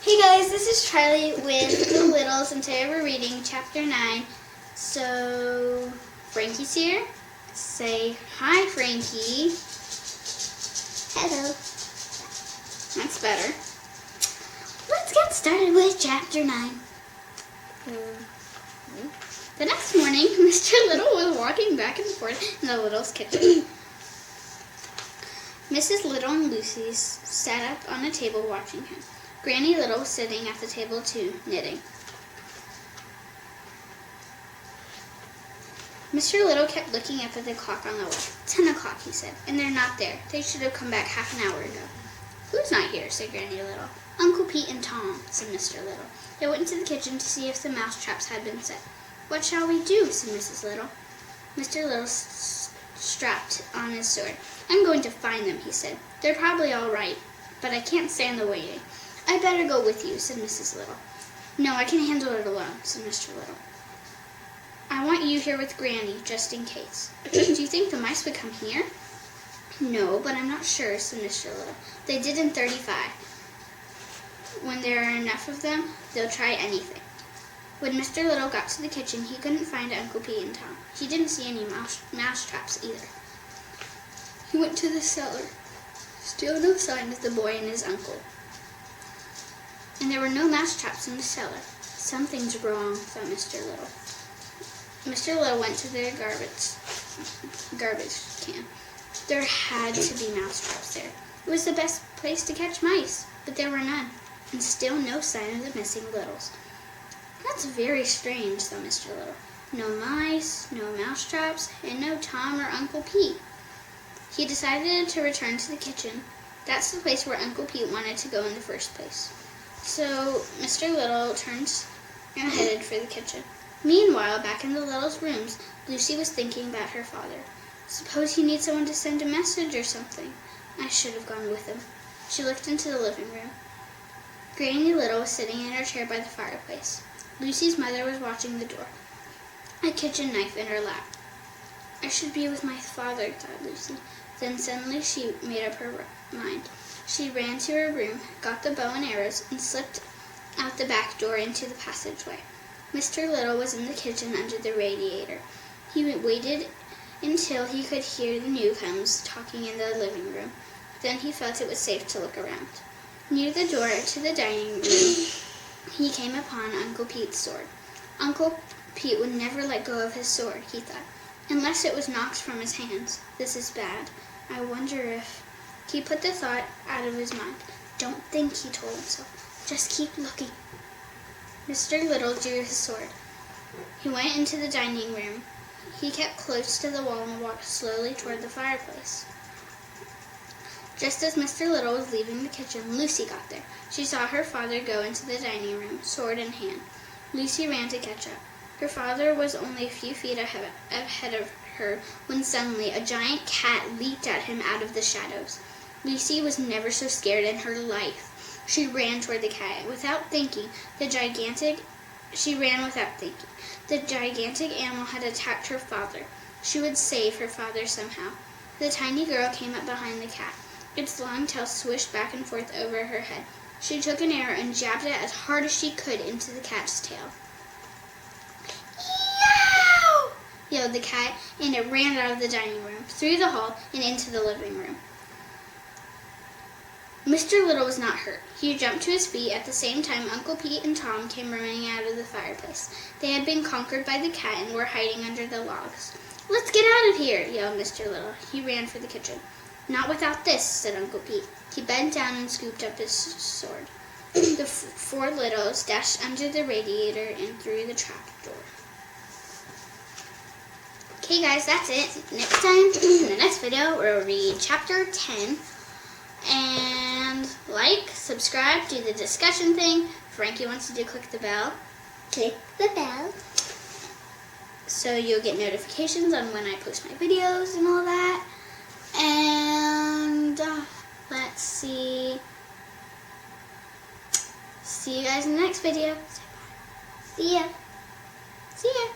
Hey guys, this is Charlie with The Littles, and today we're reading Chapter 9. So, Frankie's here. Say hi, Frankie. Hello. That's better. Let's get started with Chapter 9. The next morning, Mr. Little was walking back and forth in the Little's kitchen. Mrs. Little and Lucy sat up on a table watching him. Granny Little was sitting at the table too, knitting. Mr. Little kept looking up at the clock on the wall. 10 o'clock, he said, and they're not there. They should have come back half an hour ago. Who's not here? Said Granny Little. Uncle Pete and Tom, said Mr. Little. They went into the kitchen to see if the mouse traps had been set. What shall we do? Said Mrs. Little. Mr. Little strapped on his sword. I'm going to find them, he said. They're probably all right, but I can't stand the waiting. I'd better go with you, said Mrs. Little. No, I can handle it alone, said Mr. Little. I want you here with Granny, just in case. Do you think the mice would come here? No, but I'm not sure, said Mr. Little. They did in 35. When there are enough of them, they'll try anything. When Mr. Little got to the kitchen, he couldn't find Uncle Pete and Tom. He didn't see any mouse traps either. He went to the cellar. Still no sign of the boy and his uncle. And there were no mouse traps in the cellar. Something's wrong, thought Mr. Little. Mr. Little went to their garbage can. There had to be mouse traps there. It was the best place to catch mice, but there were none, and still no sign of the missing Littles. That's very strange, thought Mr. Little. No mice, no mouse traps, and no Tom or Uncle Pete. He decided to return to the kitchen. That's the place where Uncle Pete wanted to go in the first place. So Mr. Little turned and headed for the kitchen. Meanwhile, back in the Littles' rooms, Lucy was thinking about her father. Suppose he needs someone to send a message or something. I should have gone with him. She looked into the living room. Granny Little was sitting in her chair by the fireplace. Lucy's mother was watching the door, a kitchen knife in her lap. I should be with my father, thought Lucy. Then suddenly she made up her mind. She ran to her room, got the bow and arrows, and slipped out the back door into the passageway. Mr. Little was in the kitchen under the radiator. He waited until he could hear the newcomers talking in the living room. Then he felt it was safe to look around. Near the door to the dining room, he came upon Uncle Pete's sword. Uncle Pete would never let go of his sword, he thought, unless it was knocked from his hands. This is bad. I wonder if... He put the thought out of his mind. Don't think, he told himself. Just keep looking. Mr. Little drew his sword. He went into the dining room. He kept close to the wall and walked slowly toward the fireplace. Just as Mr. Little was leaving the kitchen, Lucy got there. She saw her father go into the dining room, sword in hand. Lucy ran to catch up. Her father was only a few feet ahead of her when suddenly a giant cat leaped at him out of the shadows. Lucy was never so scared in her life. She ran toward the cat. Without thinking, the gigantic animal had attacked her father. She would save her father somehow. The tiny girl came up behind the cat. Its long tail swished back and forth over her head. She took an arrow and jabbed it as hard as she could into the cat's tail. Yow! Yelled the cat, and it ran out of the dining room, through the hall, and into the living room. Mr. Little was not hurt. He jumped to his feet at the same time Uncle Pete and Tom came running out of the fireplace. They had been conquered by the cat and were hiding under the logs. Let's get out of here, yelled Mr. Little. He ran for the kitchen. Not without this, said Uncle Pete. He bent down and scooped up his sword. The four Littles dashed under the radiator and through the trap door. Okay guys, that's it. Next time, in the next video, we'll read Chapter 10. And like, subscribe, do the discussion thing. Frankie wants you to click the bell. Click the bell. So you'll get notifications on when I post my videos and all that. And let's see. See you guys in the next video. See ya. See ya.